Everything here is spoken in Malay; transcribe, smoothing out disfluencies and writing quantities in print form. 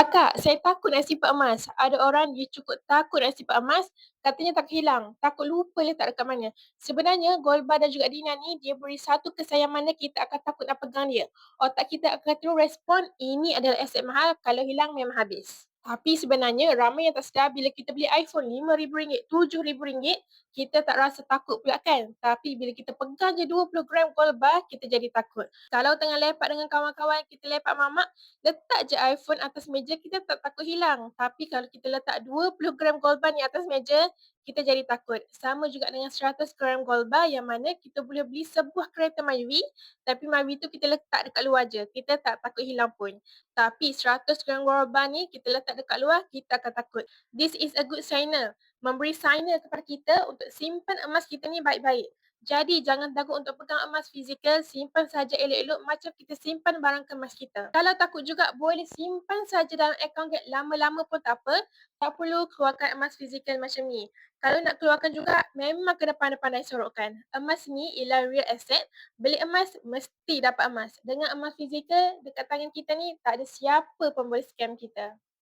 Akak, saya takut nak simpan emas. Ada orang dia cukup takut nak simpan emas, katanya takut hilang, takut lupa letak dekat mana. Sebenarnya gold bar dan juga dinar ni dia beri satu kesan yang mana kita akan takut nak pegang dia. Otak kita akan terus respon, ini adalah aset mahal, kalau hilang memang habis. Tapi sebenarnya ramai yang tak sedar bila kita beli iPhone RM5,000, RM7,000, kita tak rasa takut pula kan. Tapi bila kita pegang je 20 gram gold bar, kita jadi takut. Kalau tengah lepak dengan kawan-kawan, kita lepak mamak, letak je iPhone atas meja, kita tak takut hilang. Tapi kalau kita letak 20 gram gold bar ni atas meja, kita jadi takut. Sama juga dengan 100 gram gold bar yang mana kita boleh beli sebuah kereta Myvi, tapi Myvi tu kita letak dekat luar je. Kita tak takut hilang pun. Tapi 100 gram gold bar ni kita letak dekat luar, kita akan takut. This is a good signer. Memberi signer kepada kita untuk simpan emas kita ni baik-baik. Jadi jangan takut untuk pegang emas fizikal, simpan saja elok-elok macam kita simpan barang kemas kita. Kalau takut juga boleh simpan saja dalam akaun lama-lama pun tak apa, tak perlu keluarkan emas fizikal macam ni. Kalau nak keluarkan juga memang kena pandai-pandai sorokkan. Emas ni ialah real asset, beli emas mesti dapat emas. Dengan emas fizikal dekat tangan kita ni tak ada siapa pun boleh scam kita.